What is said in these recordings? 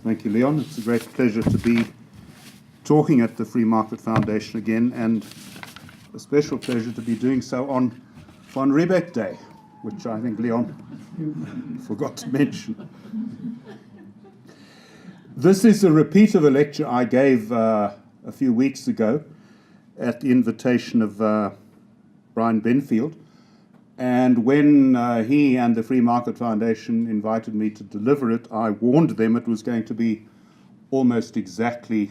Thank you, Leon. It's a great pleasure to be talking at the Free Market Foundation again, and a special pleasure to be doing so on Von Riebeck Day, which I think Leon forgot to mention. This is a repeat of a lecture I gave a few weeks ago at the invitation of Brian Benfield. And when he and the Free Market Foundation invited me to deliver it, I warned them it was going to be almost exactly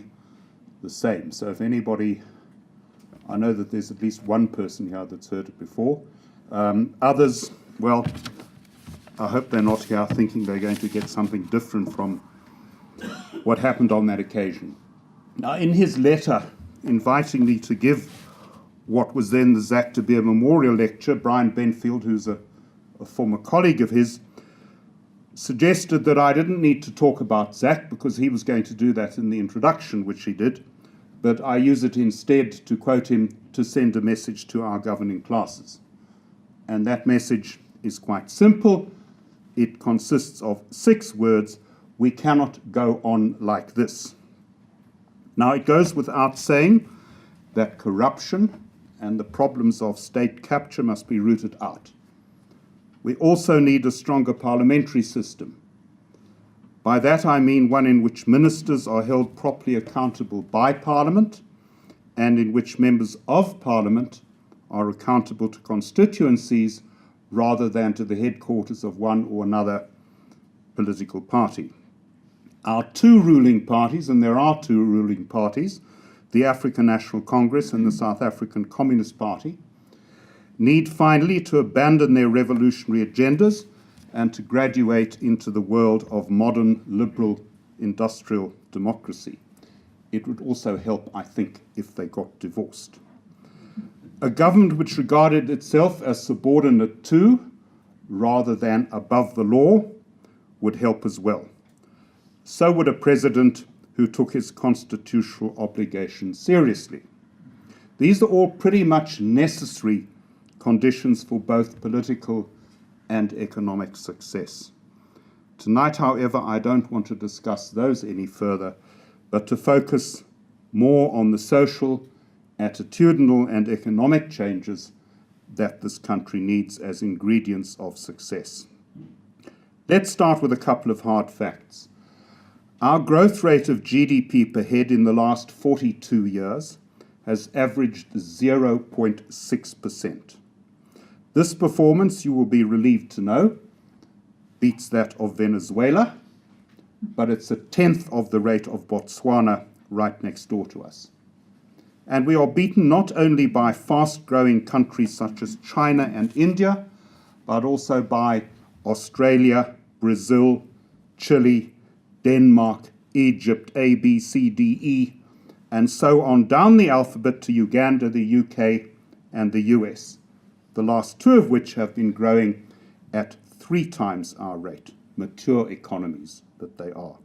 the same. So if anybody, I know that there's at least one person here that's heard it before. Others, well, I hope they're not here thinking they're going to get something different from what happened on that occasion. Now, in his letter inviting me to give what was then the Zach de Beer Memorial Lecture, Brian Benfield, who's a former colleague of his, suggested that I didn't need to talk about Zach because he was going to do that in the introduction, which he did, but I use it instead to quote him to send a message to our governing classes. And that message is quite simple. It consists of 6 words: we cannot go on like this. Now, it goes without saying that corruption and the problems of state capture must be rooted out. We also need a stronger parliamentary system. By that I mean one in which ministers are held properly accountable by Parliament and in which members of Parliament are accountable to constituencies rather than to the headquarters of one or another political party. Our 2 ruling parties, and there are 2 ruling parties, the African National Congress and the South African Communist Party, need finally to abandon their revolutionary agendas and to graduate into the world of modern liberal industrial democracy. It would also help, I think, if they got divorced. A government which regarded itself as subordinate to, rather than above the law, would help as well. So would a president who took his constitutional obligations seriously. These are all pretty much necessary conditions for both political and economic success. Tonight, however, I don't want to discuss those any further, but to focus more on the social, attitudinal, and economic changes that this country needs as ingredients of success. Let's start with a couple of hard facts. Our growth rate of GDP per head in the last 42 years has averaged 0.6%. This performance, you will be relieved to know, beats that of Venezuela, but it's 1/10 of the rate of Botswana, right next door to us. And we are beaten not only by fast-growing countries such as China and India, but also by Australia, Brazil, Chile, Denmark, Egypt, A, B, C, D, E, and so on down the alphabet to Uganda, the UK, and the US, the last 2 of which have been growing at 3 times our rate, mature economies that they are.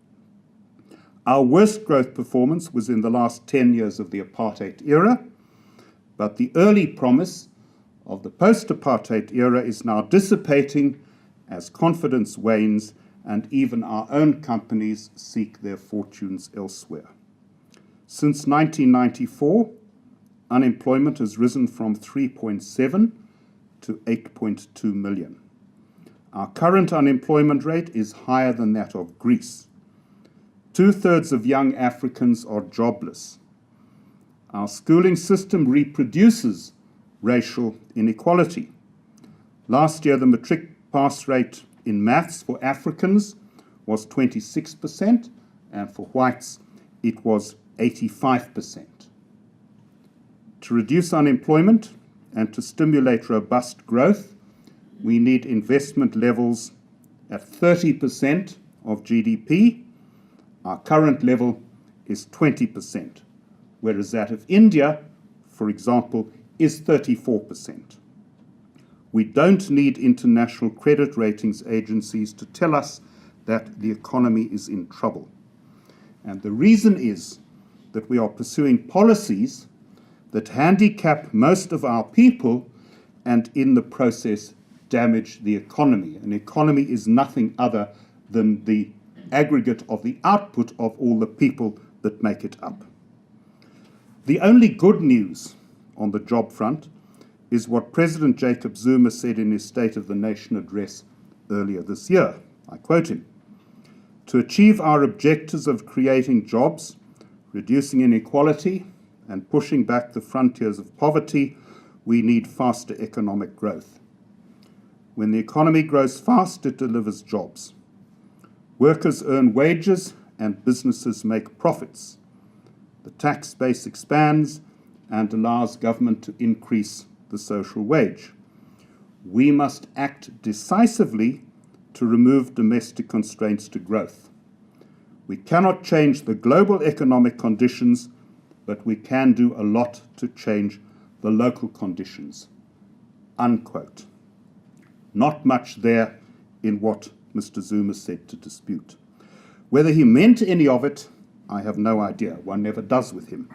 Our worst growth performance was in the last 10 years of the apartheid era, but the early promise of the post-apartheid era is now dissipating as confidence wanes and even our own companies seek their fortunes elsewhere. Since 1994, unemployment has risen from 3.7 to 8.2 million. Our current unemployment rate is higher than that of Greece. 2/3 of young Africans are jobless. Our schooling system reproduces racial inequality. Last year, the matric pass rate in maths for Africans was 26%, and for whites it was 85%. To reduce unemployment and to stimulate robust growth, we need investment levels at 30% of GDP. Our current level is 20%, whereas that of India, for example, is 34%. We don't need international credit ratings agencies to tell us that the economy is in trouble. And the reason is that we are pursuing policies that handicap most of our people and in the process damage the economy. An economy is nothing other than the aggregate of the output of all the people that make it up. The only good news on the job front is what President Jacob Zuma said in his State of the Nation address earlier this year. I quote him, "To achieve our objectives of creating jobs, reducing inequality, and pushing back the frontiers of poverty, we need faster economic growth. When the economy grows fast, it delivers jobs. Workers earn wages and businesses make profits. The tax base expands and allows government to increase the social wage. We must act decisively to remove domestic constraints to growth. We cannot change the global economic conditions, but we can do a lot to change the local conditions." Unquote. Not much there in what Mr. Zuma said to dispute. Whether he meant any of it, I have no idea. One never does with him.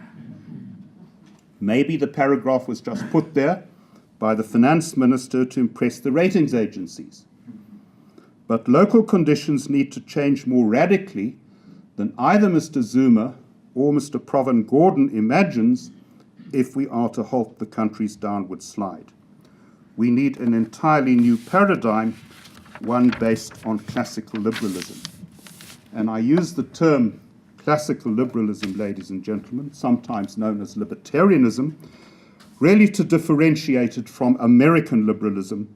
Maybe the paragraph was just put there by the finance minister to impress the ratings agencies. But local conditions need to change more radically than either Mr. Zuma or Mr. Provan Gordon imagines if we are to halt the country's downward slide. We need an entirely new paradigm, one based on classical liberalism. And I use the term classical liberalism, ladies and gentlemen, sometimes known as libertarianism, really to differentiate it from American liberalism,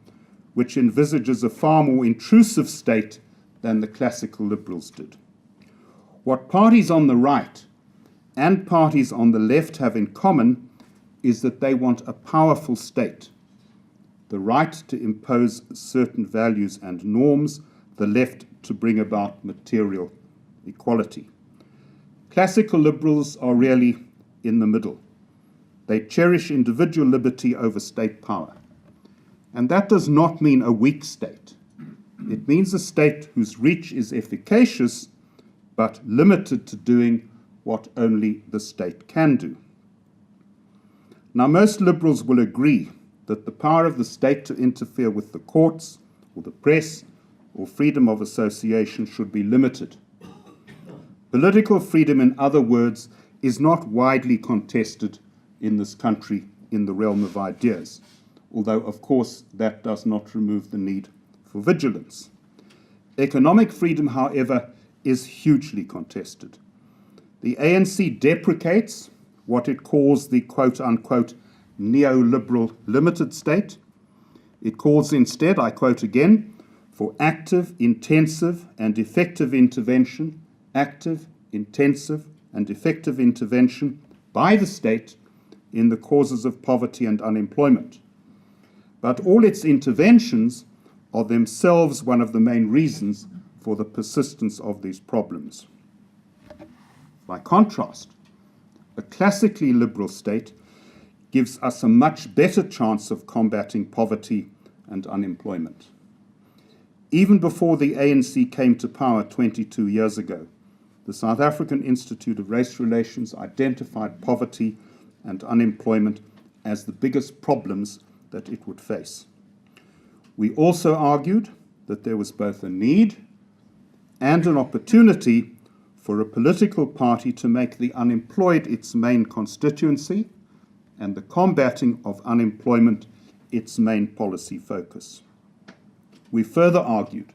which envisages a far more intrusive state than the classical liberals did. What parties on the right and parties on the left have in common is that they want a powerful state, the right to impose certain values and norms, the left to bring about material equality. Classical liberals are really in the middle. They cherish individual liberty over state power. And that does not mean a weak state. It means a state whose reach is efficacious, but limited to doing what only the state can do. Now, most liberals will agree that the power of the state to interfere with the courts or the press or freedom of association should be limited. Political freedom, in other words, is not widely contested in this country in the realm of ideas, although, of course, that does not remove the need for vigilance. Economic freedom, however, is hugely contested. The ANC deprecates what it calls the quote-unquote neoliberal limited state. It calls instead, I quote again, for active, intensive, and effective intervention, active, intensive, and effective intervention by the state in the causes of poverty and unemployment. But all its interventions are themselves one of the main reasons for the persistence of these problems. By contrast, a classically liberal state gives us a much better chance of combating poverty and unemployment. Even before the ANC came to power 22 years ago, the South African Institute of Race Relations identified poverty and unemployment as the biggest problems that it would face. We also argued that there was both a need and an opportunity for a political party to make the unemployed its main constituency and the combating of unemployment its main policy focus. We further argued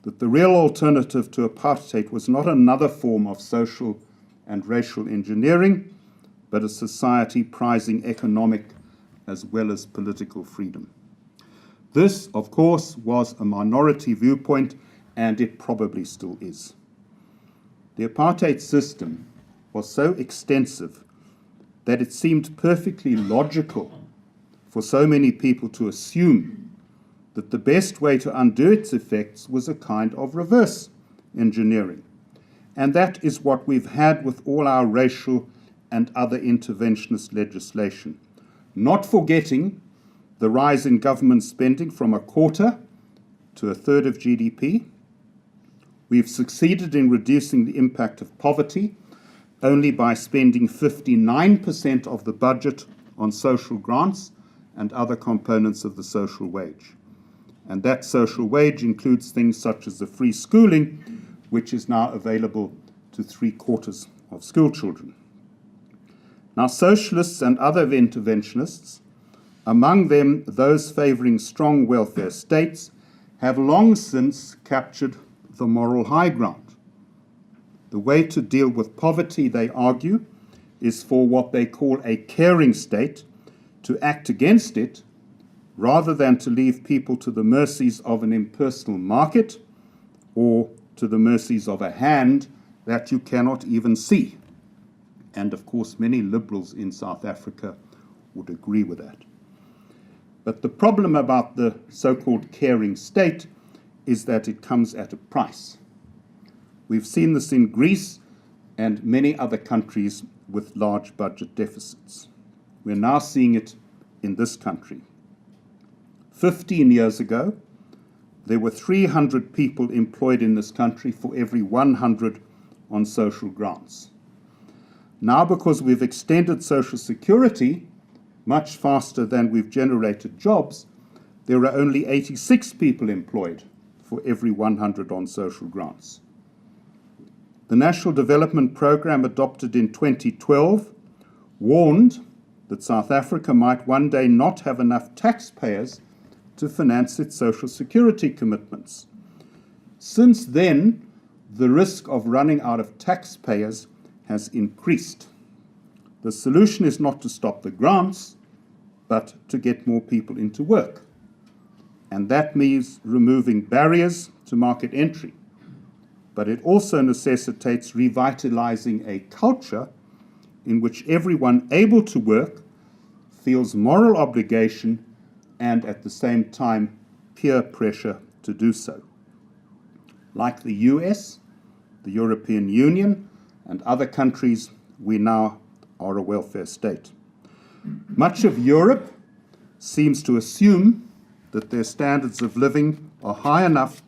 that the real alternative to apartheid was not another form of social and racial engineering, but a society prizing economic as well as political freedom. This, of course, was a minority viewpoint, and it probably still is. The apartheid system was so extensive that it seemed perfectly logical for so many people to assume that the best way to undo its effects was a kind of reverse engineering. And that is what we've had with all our racial and other interventionist legislation. Not forgetting the rise in government spending from a quarter to a third of GDP. We've succeeded in reducing the impact of poverty only by spending 59% of the budget on social grants and other components of the social wage. And that social wage includes things such as the free schooling, which is now available to 3/4 of school children. Now, socialists and other interventionists, among them those favoring strong welfare states, have long since captured the moral high ground. The way to deal with poverty, they argue, is for what they call a caring state to act against it, rather than to leave people to the mercies of an impersonal market or to the mercies of a hand that you cannot even see. And of course, many liberals in South Africa would agree with that. But the problem about the so-called caring state is that it comes at a price. We've seen this in Greece and many other countries with large budget deficits. We're now seeing it in this country. 15 years ago, there were 300 people employed in this country for every 100 on social grants. Now, because we've extended Social Security much faster than we've generated jobs, there are only 86 people employed for every 100 on social grants. The National Development Programme adopted in 2012 warned that South Africa might one day not have enough taxpayers to finance its social security commitments. Since then, the risk of running out of taxpayers has increased. The solution is not to stop the grants, but to get more people into work. And that means removing barriers to market entry. But it also necessitates revitalizing a culture in which everyone able to work feels moral obligation and at the same time peer pressure to do so. Like the US, the European Union, and other countries, we now are a welfare state. Much of Europe seems to assume that their standards of living are high enough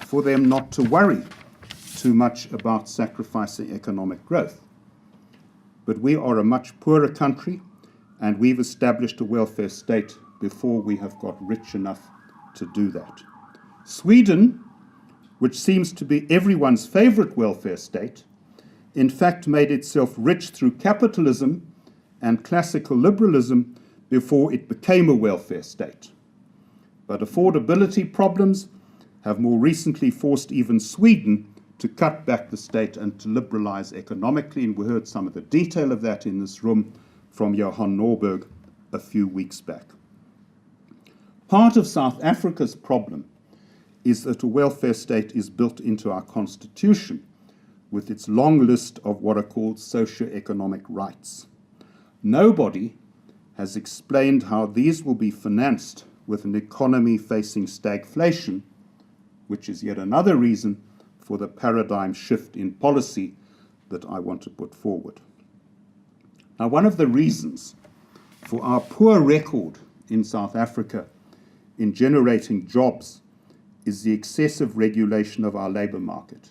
for them not to worry too much about sacrificing economic growth. But we are a much poorer country, and we've established a welfare state before we have got rich enough to do that. Sweden, which seems to be everyone's favorite welfare state, in fact made itself rich through capitalism and classical liberalism before it became a welfare state. But affordability problems have more recently forced even Sweden to cut back the state and to liberalize economically, and we heard some of the detail of that in this room from Johan Norberg a few weeks back. Part of South Africa's problem is that a welfare state is built into our constitution with its long list of what are called socio-economic rights. Nobody has explained how these will be financed with an economy facing stagflation, which is yet another reason for the paradigm shift in policy that I want to put forward. Now, one of the reasons for our poor record in South Africa in generating jobs is the excessive regulation of our labor market.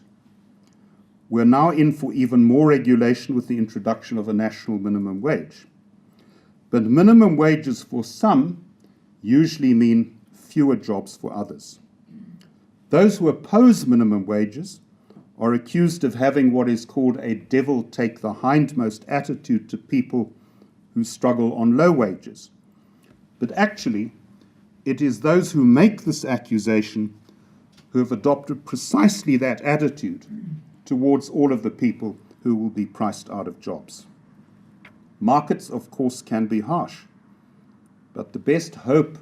We're now in for even more regulation with the introduction of a national minimum wage. But minimum wages for some usually mean fewer jobs for others. Those who oppose minimum wages are accused of having what is called a devil take the hindmost attitude to people who struggle on low wages. But actually, it is those who make this accusation who have adopted precisely that attitude towards all of the people who will be priced out of jobs. Markets, of course, can be harsh, but the best hope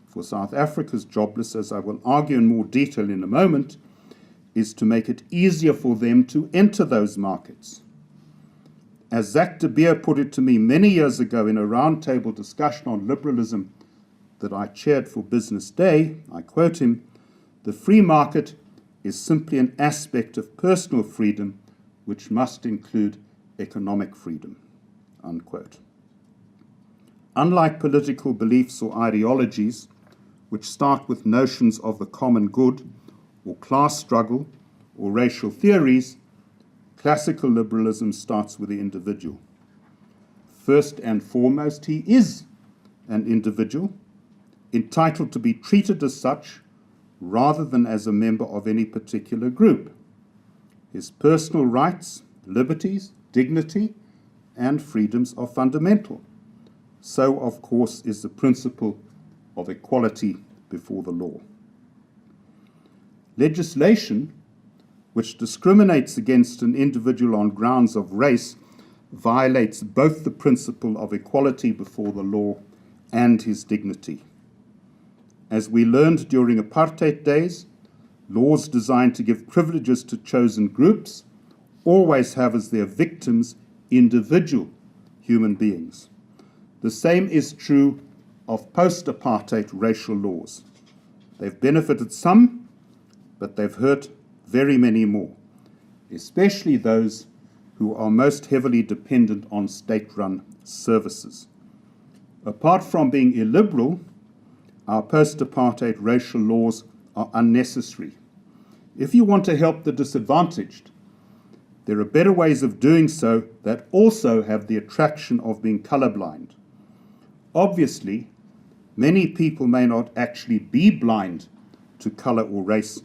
for South Africa's jobless, as I will argue in more detail in a moment, is to make it easier for them to enter those markets. As Zach de Beer put it to me many years ago in a roundtable discussion on liberalism that I chaired for Business Day, I quote him, "The free market is simply an aspect of personal freedom which must include economic freedom," unquote. Unlike political beliefs or ideologies, which start with notions of the common good, or class struggle, or racial theories, classical liberalism starts with the individual. First and foremost, he is an individual, entitled to be treated as such, rather than as a member of any particular group. His personal rights, liberties, dignity, and freedoms are fundamental. So, of course, is the principle of equality before the law. Legislation which discriminates against an individual on grounds of race violates both the principle of equality before the law and his dignity. As we learned during apartheid days, laws designed to give privileges to chosen groups always have as their victims individual human beings. The same is true of post-apartheid racial laws. They've benefited some, but they've hurt very many more, especially those who are most heavily dependent on state-run services. Apart from being illiberal, our post-apartheid racial laws are unnecessary. If you want to help the disadvantaged, there are better ways of doing so that also have the attraction of being colorblind. Obviously, many people may not actually be blind to color or race.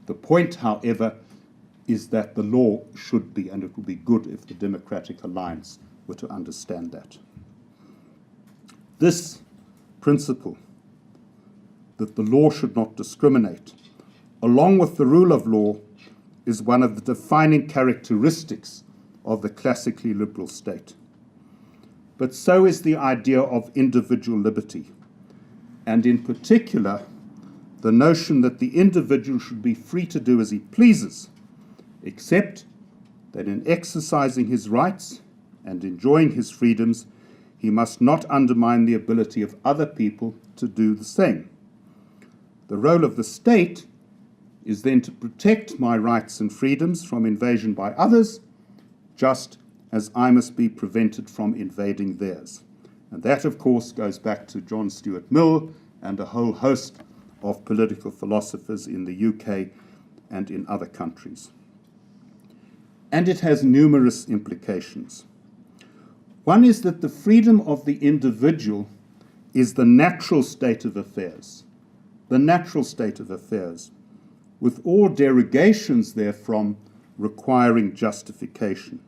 The point, however, is that the law should be, and it would be good if the Democratic Alliance were to understand that. This principle, that the law should not discriminate, along with the rule of law, is one of the defining characteristics of the classically liberal state. But so is the idea of individual liberty, and in particular, the notion that the individual should be free to do as he pleases, except that in exercising his rights and enjoying his freedoms, he must not undermine the ability of other people to do the same. The role of the state is then to protect my rights and freedoms from invasion by others, just as I must be prevented from invading theirs. And that, of course, goes back to John Stuart Mill and a whole host of political philosophers in the UK and in other countries. And it has numerous implications. One is that the freedom of the individual is the natural state of affairs. The natural state of affairs, with all derogations therefrom requiring justification.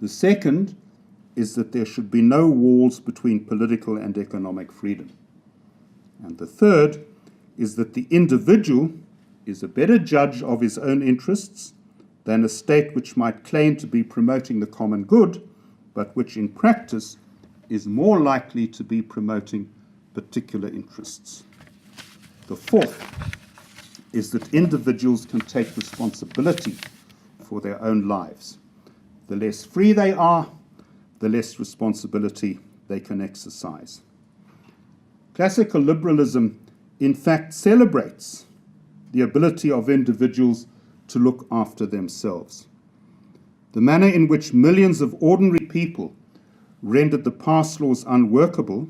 The second is that there should be no walls between political and economic freedom. And the third is that the individual is a better judge of his own interests than a state which might claim to be promoting the common good, but which in practice is more likely to be promoting particular interests. The fourth is that individuals can take responsibility for their own lives. The less free they are, the less responsibility they can exercise. Classical liberalism, in fact, celebrates the ability of individuals to look after themselves. The manner in which millions of ordinary people rendered the pass laws unworkable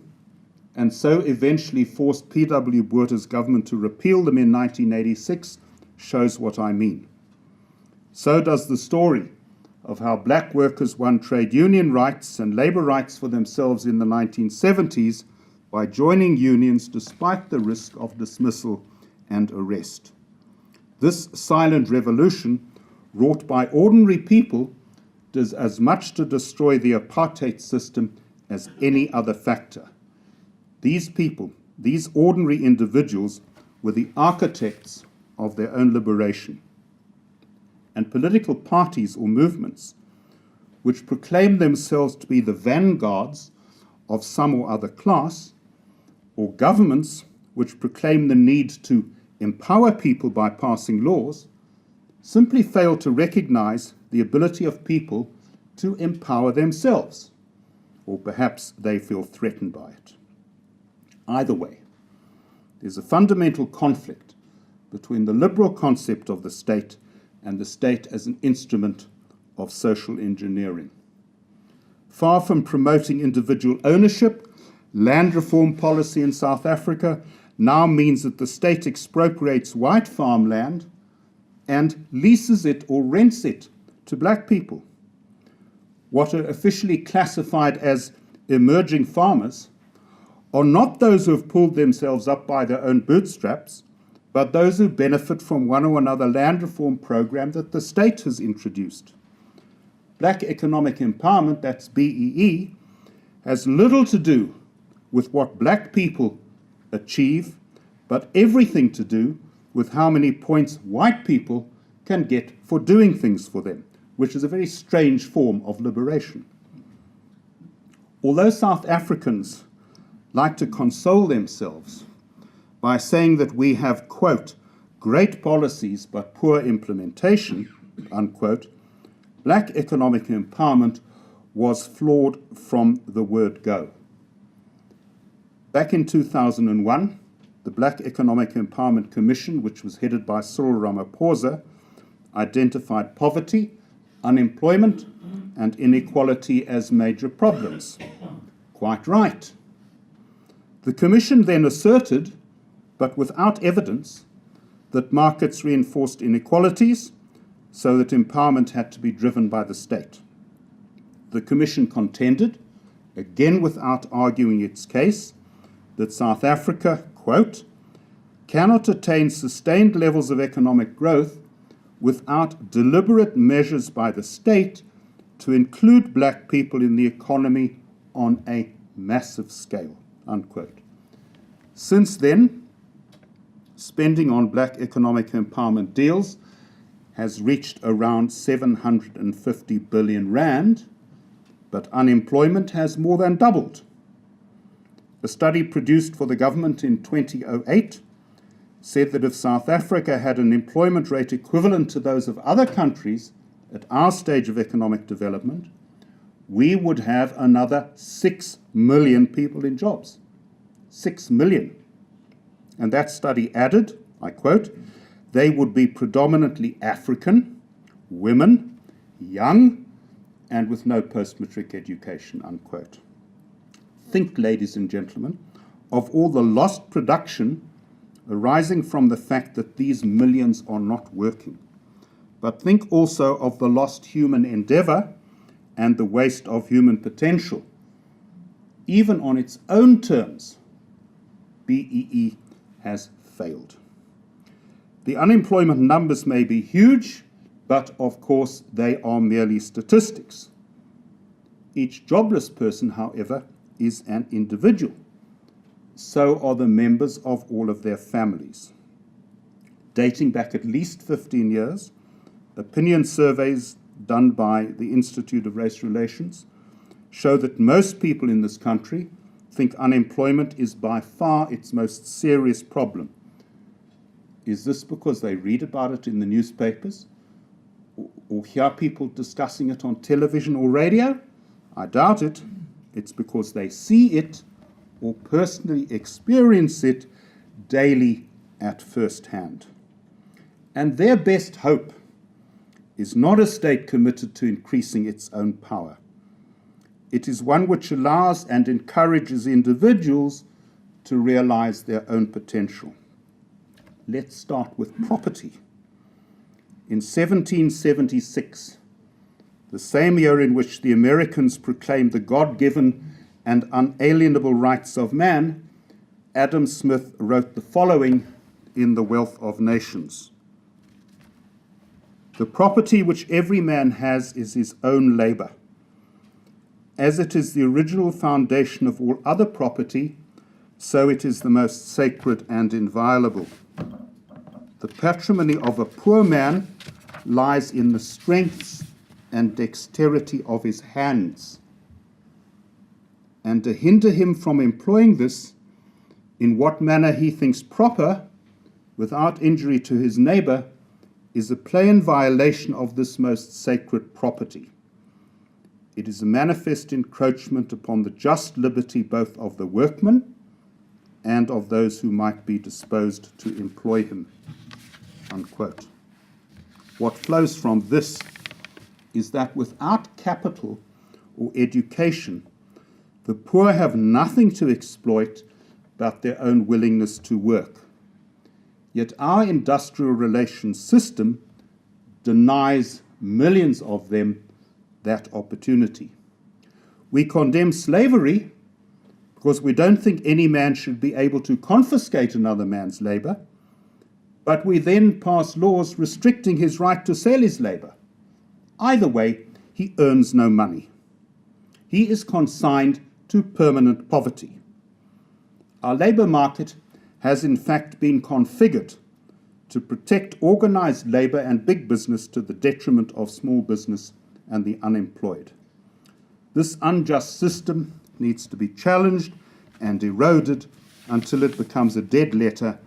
and so eventually forced P.W. Botha's government to repeal them in 1986 shows what I mean. So does the story of how black workers won trade union rights and labor rights for themselves in the 1970s by joining unions despite the risk of dismissal and arrest. This silent revolution, wrought by ordinary people, does as much to destroy the apartheid system as any other factor. These people, these ordinary individuals, were the architects of their own liberation. And political parties or movements which proclaim themselves to be the vanguards of some or other class, or governments which proclaim the need to empower people by passing laws, simply fail to recognize the ability of people to empower themselves, or perhaps they feel threatened by it. Either way, there's a fundamental conflict between the liberal concept of the state and the state as an instrument of social engineering. Far from promoting individual ownership, land reform policy in South Africa now means that the state expropriates white farmland and leases it or rents it to black people. What are officially classified as emerging farmers are not those who have pulled themselves up by their own bootstraps, but those who benefit from one or another land reform program that the state has introduced. Black economic empowerment, that's BEE, has little to do with what black people achieve, but everything to do with how many points white people can get for doing things for them, which is a very strange form of liberation. Although South Africans like to console themselves by saying that we have, quote, great policies but poor implementation, unquote, black economic empowerment was flawed from the word go. Back in 2001, the Black Economic Empowerment Commission, which was headed by Cyril Ramaphosa, identified poverty, unemployment, and inequality as major problems. Quite right. The Commission then asserted, but without evidence, that markets reinforced inequalities, so that empowerment had to be driven by the state. The Commission contended, again without arguing its case, that South Africa, quote, cannot attain sustained levels of economic growth without deliberate measures by the state to include black people in the economy on a massive scale, unquote. Since then, spending on black economic empowerment deals has reached around 750 billion rand, but unemployment has more than doubled. A study produced for the government in 2008 said that if South Africa had an employment rate equivalent to those of other countries at our stage of economic development, we would have another 6 million people in jobs. 6 million. And that study added, I quote, they would be predominantly African, women, young, and with no post-matric education, unquote. Think, ladies and gentlemen, of all the lost production arising from the fact that these millions are not working. But think also of the lost human endeavor and the waste of human potential. Even on its own terms, BEE has failed. The unemployment numbers may be huge, but of course they are merely statistics. Each jobless person, however, is an individual. So are the members of all of their families. Dating back at least 15 years, opinion surveys done by the Institute of Race Relations show that most people in this country think unemployment is by far its most serious problem. Is this because they read about it in the newspapers or hear people discussing it on television or radio? I doubt it. It's because they see it or personally experience it daily at first hand. And their best hope is not a state committed to increasing its own power. It is one which allows and encourages individuals to realize their own potential. Let's start with property. In 1776, the same year in which the Americans proclaimed the God-given and unalienable rights of man, Adam Smith wrote the following in The Wealth of Nations. The property which every man has is his own labor. As it is the original foundation of all other property, so it is the most sacred and inviolable. The patrimony of a poor man lies in the strengths and dexterity of his hands. And to hinder him from employing this in what manner he thinks proper, without injury to his neighbor, is a plain violation of this most sacred property. It is a manifest encroachment upon the just liberty both of the workman and of those who might be disposed to employ him. Unquote. What flows from this is that without capital or education, the poor have nothing to exploit but their own willingness to work. Yet our industrial relations system denies millions of them that opportunity. We condemn slavery because we don't think any man should be able to confiscate another man's labor, but we then pass laws restricting his right to sell his labour. Either way, he earns no money. He is consigned to permanent poverty. Our labour market has in fact been configured to protect organised labour and big business to the detriment of small business and the unemployed. This unjust system needs to be challenged and eroded until it becomes a dead letter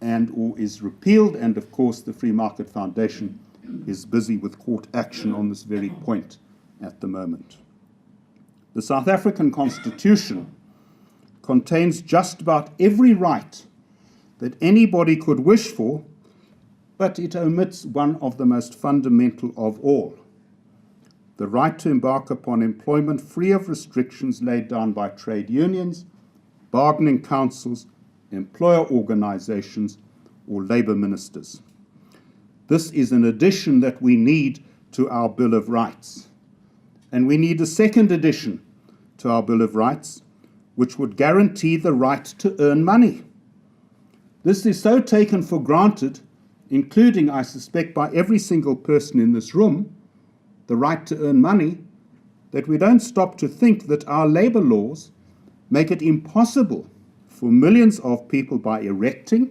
and or is repealed, and of course the Free Market Foundation is busy with court action on this very point at the moment. The South African Constitution contains just about every right that anybody could wish for, but it omits one of the most fundamental of all: the right to embark upon employment free of restrictions laid down by trade unions, bargaining councils, employer organizations, or labour ministers. This is an addition that we need to our Bill of Rights. And we need a second addition to our Bill of Rights, which would guarantee the right to earn money. This is so taken for granted, including, I suspect, by every single person in this room, the right to earn money, that we don't stop to think that our labour laws make it impossible for millions of people, by erecting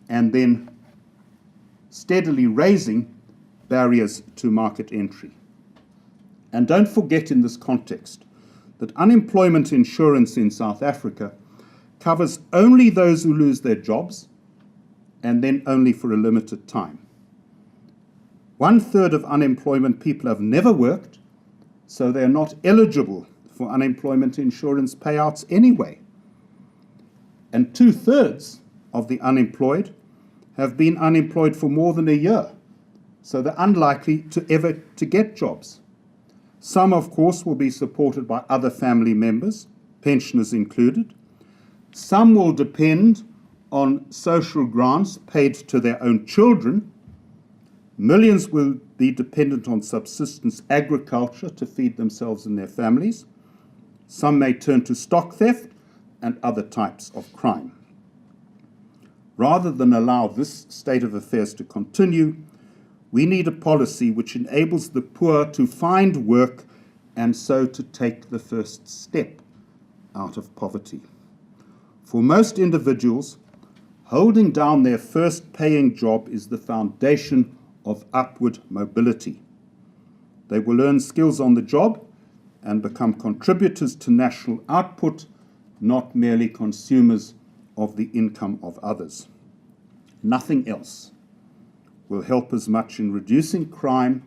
and then steadily raising barriers to market entry. And don't forget in this context that unemployment insurance in South Africa covers only those who lose their jobs, and then only for a limited time. 1/3 of unemployment people have never worked, so they're not eligible for unemployment insurance payouts anyway. And 2/3 of the unemployed have been unemployed for more than a year, so they're unlikely to ever to get jobs. Some, of course, will be supported by other family members, pensioners included. Some will depend on social grants paid to their own children. Millions will be dependent on subsistence agriculture to feed themselves and their families. Some may turn to stock theft and other types of crime. Rather than allow this state of affairs to continue, we need a policy which enables the poor to find work and so to take the first step out of poverty. For most individuals, holding down their first paying job is the foundation of upward mobility. They will learn skills on the job and become contributors to national output, not merely consumers of the income of others. Nothing else will help as much in reducing crime,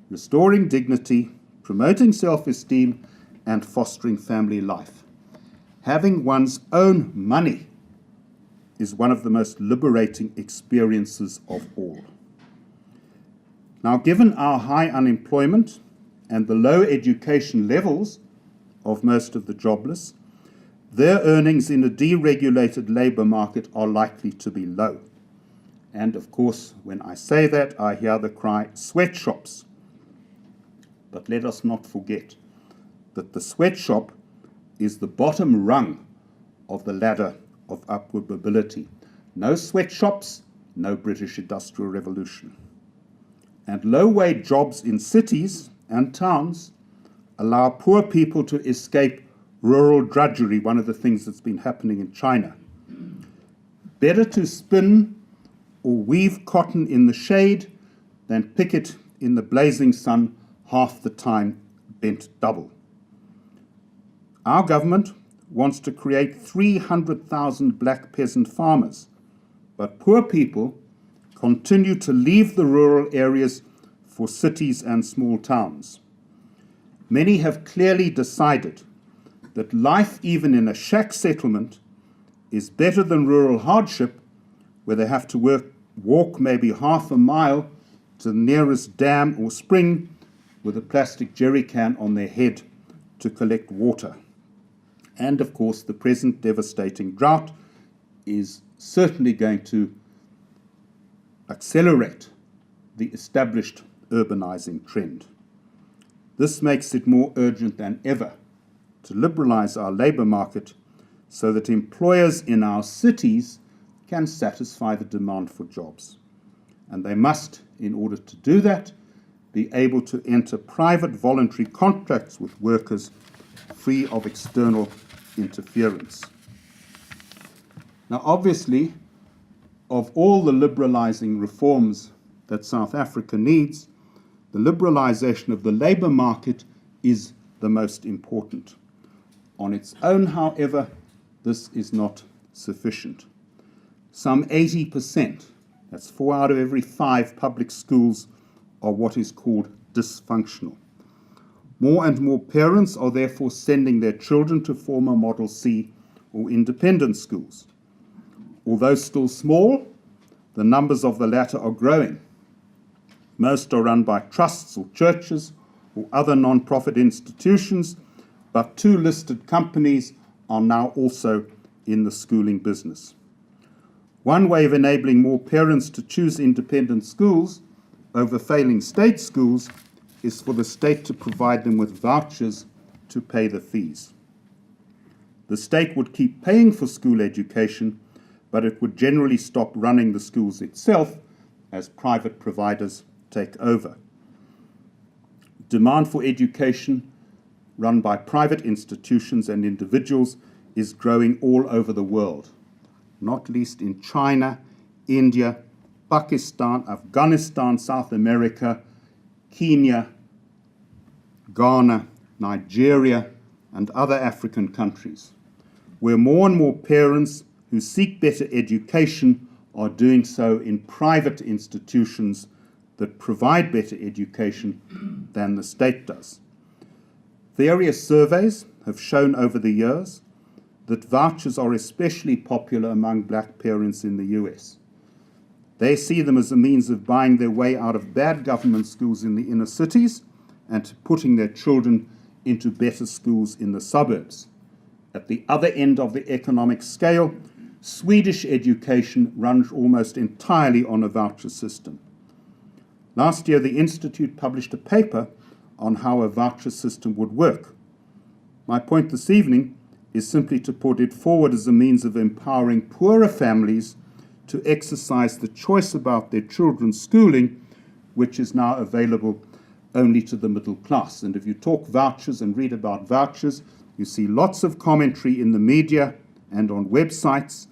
restoring dignity, promoting self-esteem, and fostering family life. Having one's own money is one of the most liberating experiences of all. Now, given our high unemployment and the low education levels of most of the jobless, their earnings in a deregulated labour market are likely to be low. And of course, when I say that, I hear the cry, sweatshops. But let us not forget that the sweatshop is the bottom rung of the ladder of upward mobility. No sweatshops, no British Industrial Revolution. And low-wage jobs in cities and towns allow poor people to escape rural drudgery, one of the things that's been happening in China. Better to spin or weave cotton in the shade than pick it in the blazing sun half the time, bent double. Our government wants to create 300,000 black peasant farmers, but poor people continue to leave the rural areas for cities and small towns. Many have clearly decided that life, even in a shack settlement, is better than rural hardship, where they have to walk maybe half a mile to the nearest dam or spring with a plastic jerry can on their head to collect water. And of course, the present devastating drought is certainly going to accelerate the established urbanizing trend. This makes it more urgent than ever to liberalize our labor market so that employers in our cities can satisfy the demand for jobs. And they must, in order to do that, be able to enter private voluntary contracts with workers free of external interference. Now, obviously, of all the liberalizing reforms that South Africa needs, the liberalization of the labor market is the most important. On its own, however, this is not sufficient. Some 80%, that's 4 out of every 5 public schools, are what is called dysfunctional. More and more parents are therefore sending their children to former Model C or independent schools. Although still small, the numbers of the latter are growing. Most are run by trusts or churches or other non-profit institutions, but 2 listed companies are now also in the schooling business. One way of enabling more parents to choose independent schools over failing state schools is for the state to provide them with vouchers to pay the fees. The state would keep paying for school education, but it would generally stop running the schools itself as private providers take over. Demand for education run by private institutions and individuals is growing all over the world, not least in China, India, Pakistan, Afghanistan, South America, Kenya, Ghana, Nigeria, and other African countries, where more and more parents who seek better education are doing so in private institutions that provide better education than the state does. Various surveys have shown over the years that vouchers are especially popular among black parents in the US. They see them as a means of buying their way out of bad government schools in the inner cities and putting their children into better schools in the suburbs. At the other end of the economic scale, Swedish education runs almost entirely on a voucher system. Last year, the Institute published a paper on how a voucher system would work. My point this evening is simply to put it forward as a means of empowering poorer families to exercise the choice about their children's schooling, which is now available only to the middle class. And if you talk vouchers and read about vouchers, you see lots of commentary in the media and on websites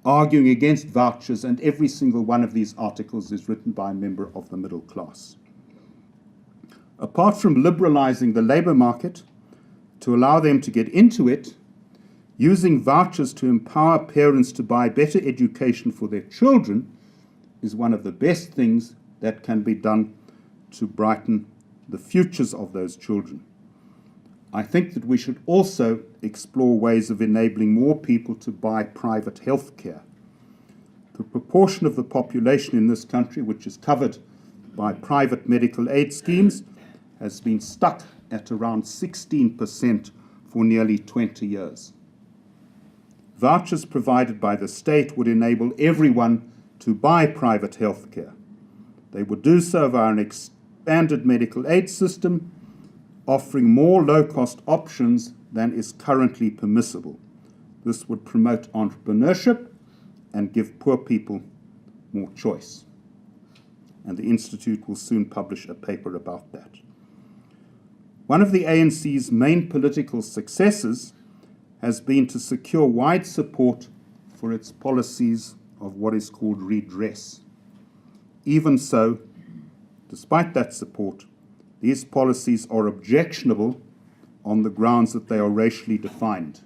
arguing against vouchers, and every single one of these articles is written by a member of the middle class. Apart from liberalizing the labor market to allow them to get into it, using vouchers to empower parents to buy better education for their children is one of the best things that can be done to brighten the futures of those children. I think that we should also explore ways of enabling more people to buy private health care. The proportion of the population in this country which is covered by private medical aid schemes has been stuck at around 16% for nearly 20 years. Vouchers provided by the state would enable everyone to buy private health care. They would do so via an expanded medical aid system, offering more low-cost options than is currently permissible. This would promote entrepreneurship and give poor people more choice. And the Institute will soon publish a paper about that. One of the ANC's main political successes has been to secure wide support for its policies of what is called redress. Even so, despite that support, these policies are objectionable on the grounds that they are racially defined.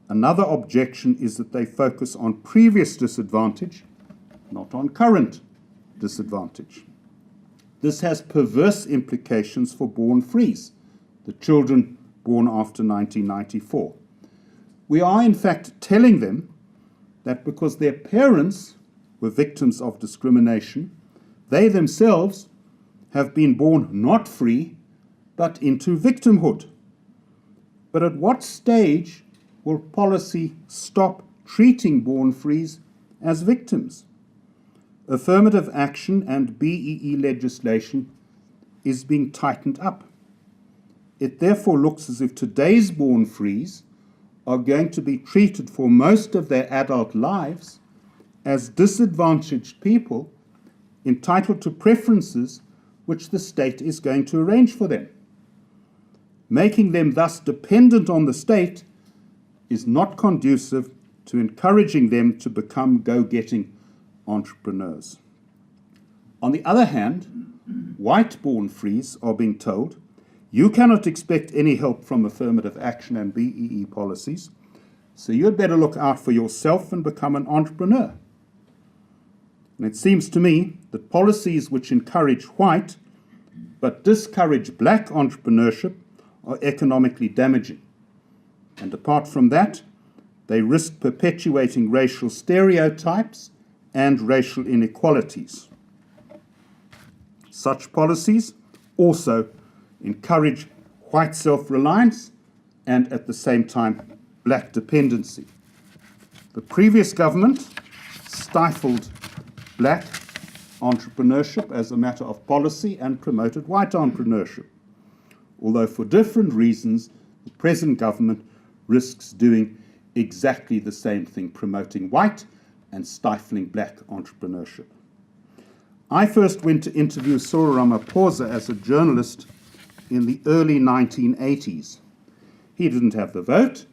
Another objection is that they focus on previous disadvantage, not on current disadvantage. This has perverse implications for born frees, the children born after 1994. We are in fact telling them that because their parents were victims of discrimination, they themselves have been born not free, but into victimhood. But at what stage will policy stop treating born frees as victims? Affirmative action and BEE legislation is being tightened up. It therefore looks as if today's born frees are going to be treated for most of their adult lives as disadvantaged people entitled to preferences which the state is going to arrange for them. Making them thus dependent on the state is not conducive to encouraging them to become go-getting entrepreneurs. On the other hand, white-born frees are being told, you cannot expect any help from affirmative action and BEE policies, so you'd better look out for yourself and become an entrepreneur. And it seems to me that policies which encourage white but discourage black entrepreneurship are economically damaging. And apart from that, they risk perpetuating racial stereotypes and racial inequalities. Such policies also encourage white self-reliance and at the same time black dependency. The previous government stifled black entrepreneurship as a matter of policy and promoted white entrepreneurship, although for different reasons the present government risks doing exactly the same thing, promoting white and stifling black entrepreneurship. I first went to interview Cyril Ramaphosa as a journalist in the early 1980s. He didn't have the vote,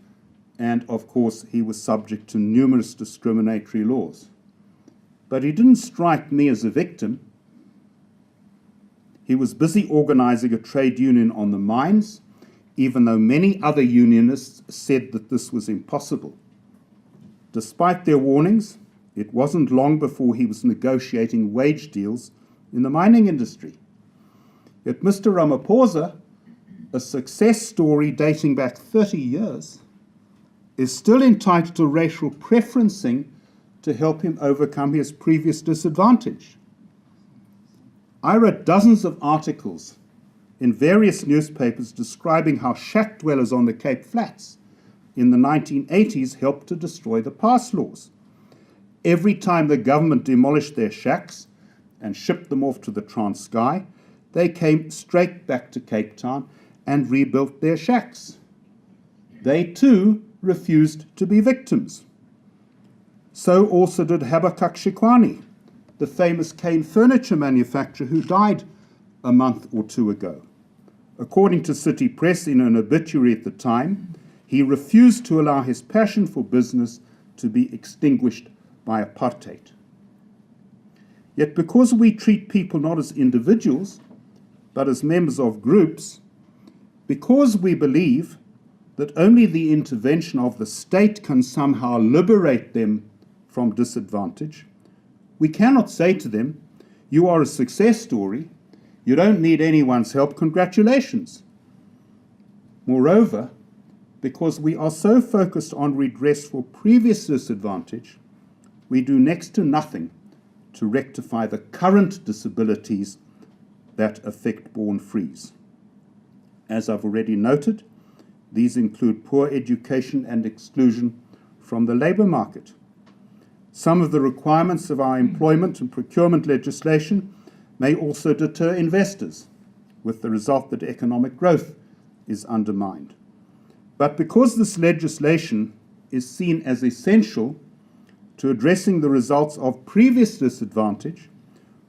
and of course he was subject to numerous discriminatory laws. But he didn't strike me as a victim. He was busy organizing a trade union on the mines, even though many other unionists said that this was impossible. Despite their warnings, it wasn't long before he was negotiating wage deals in the mining industry. Yet Mr. Ramaphosa, a success story dating back 30 years, is still entitled to racial preferencing to help him overcome his previous disadvantage. I read dozens of articles in various newspapers describing how shack dwellers on the Cape Flats in the 1980s helped to destroy the pass laws. Every time the government demolished their shacks and shipped them off to the Transkei, they came straight back to Cape Town and rebuilt their shacks. They too refused to be victims. So also did Habakuk Shikwani, the famous cane furniture manufacturer who died a month or two ago. According to City Press in an obituary at the time, he refused to allow his passion for business to be extinguished by apartheid. Yet because we treat people not as individuals, but as members of groups, because we believe that only the intervention of the state can somehow liberate them from disadvantage, we cannot say to them, you are a success story, you don't need anyone's help, congratulations. Moreover, because we are so focused on redress for previous disadvantage, we do next to nothing to rectify the current disabilities that affect born frees. As I've already noted, these include poor education and exclusion from the labour market. Some of the requirements of our employment and procurement legislation may also deter investors, with the result that economic growth is undermined. But because this legislation is seen as essential to addressing the results of previous disadvantage,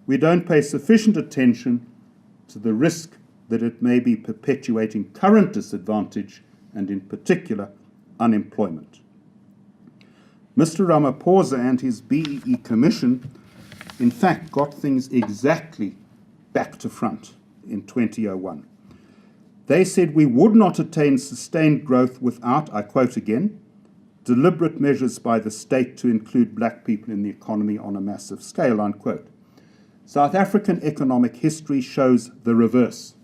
we don't pay sufficient attention to the risk that it may be perpetuating current disadvantage and in particular unemployment. Mr. Ramaphosa and his BEE Commission in fact got things exactly back to front in 2001. They said we would not attain sustained growth without, I quote again, deliberate measures by the state to include black people in the economy on a massive scale, unquote. South African economic history shows the reverse.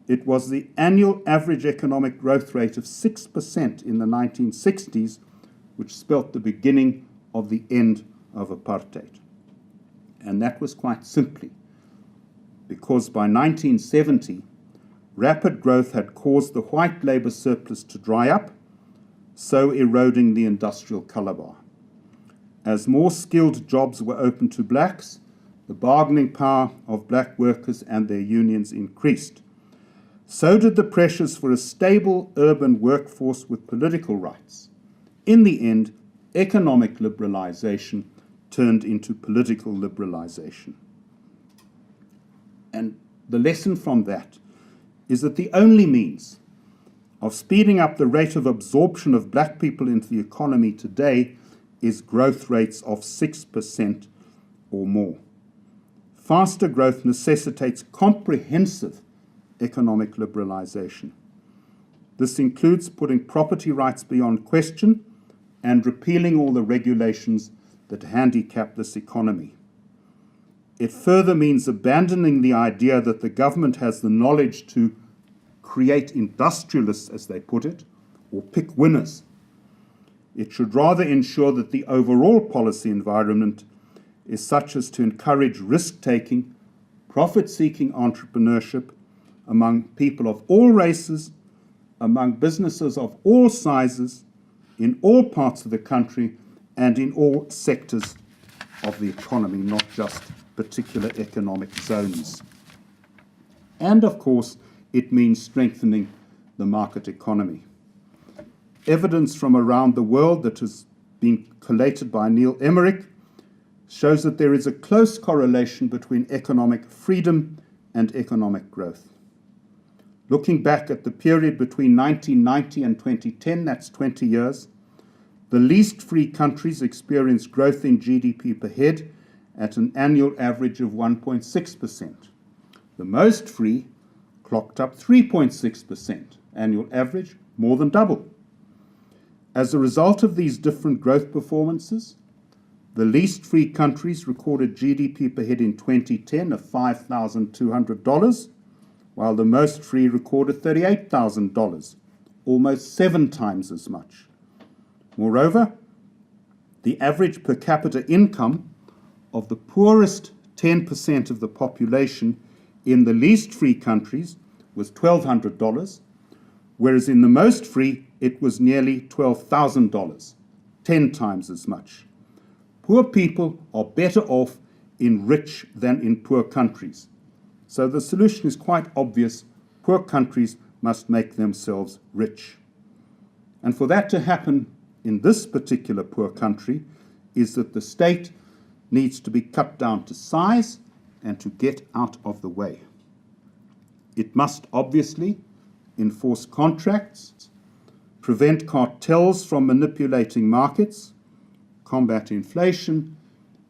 It was the annual average economic growth rate of 6% in the 1960s, which spelt the beginning of the end of apartheid. And that was quite simply because by 1970, rapid growth had caused the white labour surplus to dry up, so eroding the industrial colour bar. As more skilled jobs were open to blacks, the bargaining power of black workers and their unions increased. So did the pressures for a stable urban workforce with political rights. In the end, economic liberalisation turned into political liberalization. And the lesson from that is that the only means of speeding up the rate of absorption of black people into the economy today is growth rates of 6% or more. Faster growth necessitates comprehensive economic liberalization. This includes putting property rights beyond question and repealing all the regulations that handicap this economy. It further means abandoning the idea that the government has the knowledge to create industrialists, as they put it, or pick winners. It should rather ensure that the overall policy environment is such as to encourage risk-taking, profit-seeking entrepreneurship among people of all races, among businesses of all sizes, in all parts of the country, and in all sectors of the economy, not just particular economic zones. And of course, it means strengthening the market economy. Evidence from around the world that has been collated by Neil Emmerich shows that there is a close correlation between economic freedom and economic growth. Looking back at the period between 1990 and 2010, that's 20 years, the least free countries experienced growth in GDP per head at an annual average of 1.6%. The most free clocked up 3.6% annual average, more than double. As a result of these different growth performances, the least free countries recorded GDP per head in 2010 of $5,200, while the most free recorded $38,000, almost 7 times as much. Moreover, the average per capita income of the poorest 10% of the population in the least free countries was $1,200, whereas in the most free it was nearly $12,000, 10 times as much. Poor people are better off in rich than in poor countries. So the solution is quite obvious. Poor countries must make themselves rich. And for that to happen in this particular poor country is that the state needs to be cut down to size and to get out of the way. It must obviously enforce contracts, prevent cartels from manipulating markets, combat inflation,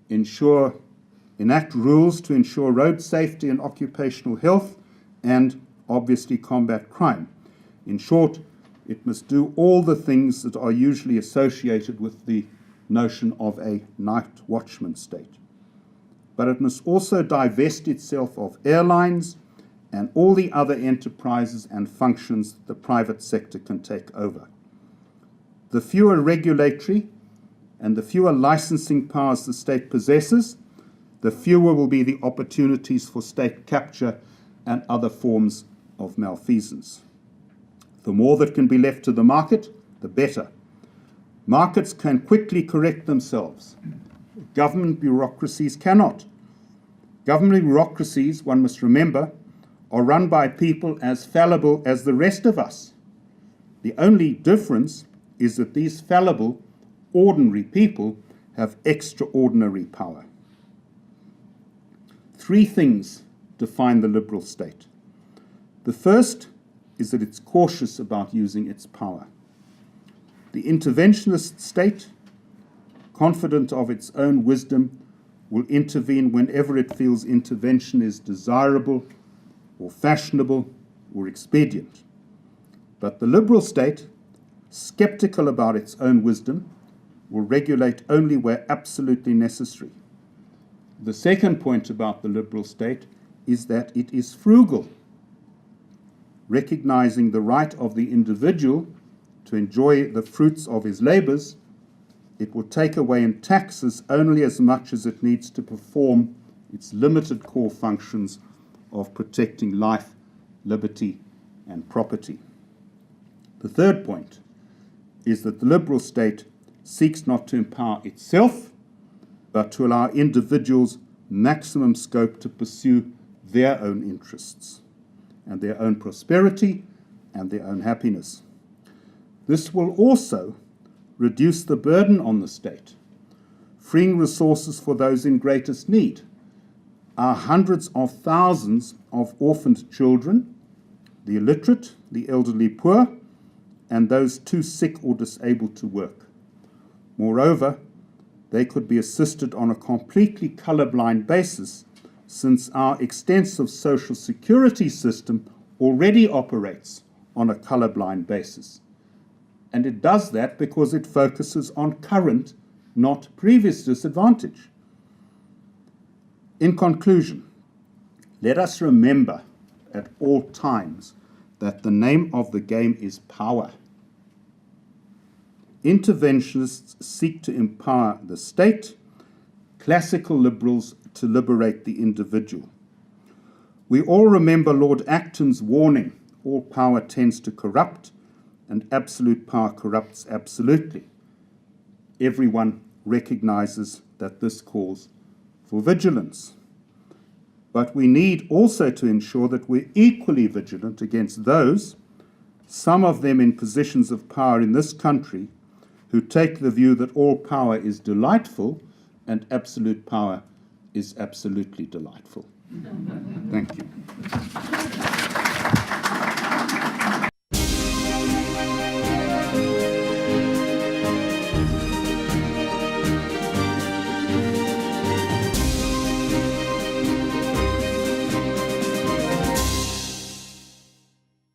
enact rules to ensure road safety and occupational health, and obviously combat crime. In short, it must do all the things that are usually associated with the notion of a night watchman state. But it must also divest itself of airlines and all the other enterprises and functions that the private sector can take over. The fewer regulatory and the fewer licensing powers the state possesses, the fewer will be the opportunities for state capture and other forms of malfeasance. The more that can be left to the market, the better. Markets can quickly correct themselves. Government bureaucracies cannot. Government bureaucracies, one must remember, are run by people as fallible as the rest of us. The only difference is that these fallible, ordinary people have extraordinary power. 3 things define the liberal state. The first is that it's cautious about using its power. The interventionist state, confident of its own wisdom, will intervene whenever it feels intervention is desirable or fashionable or expedient. But the liberal state, skeptical about its own wisdom, will regulate only where absolutely necessary. The second point about the liberal state is that it is frugal, recognizing the right of the individual to enjoy the fruits of his labors. It will take away in taxes only as much as it needs to perform its limited core functions of protecting life, liberty, and property. The third point is that the liberal state seeks not to empower itself, but to allow individuals maximum scope to pursue their own interests and their own prosperity and their own happiness. This will also reduce the burden on the state. freeing resources for those in greatest need. Our hundreds of thousands of orphaned children, the illiterate, the elderly poor, and those too sick or disabled to work. Moreover, they could be assisted on a completely colorblind basis, since our extensive social security system already operates on a colorblind basis. And it does that because it focuses on current, not previous disadvantage. In conclusion, let us remember at all times that the name of the game is power. Interventionists seek to empower the state, classical liberals to liberate the individual. We all remember Lord Acton's warning, all power tends to corrupt, and absolute power corrupts absolutely. Everyone recognizes that this calls for vigilance. But we need also to ensure that we're equally vigilant against those, some of them in positions of power in this country, who take the view that all power is delightful and absolute power is absolutely delightful. Thank you.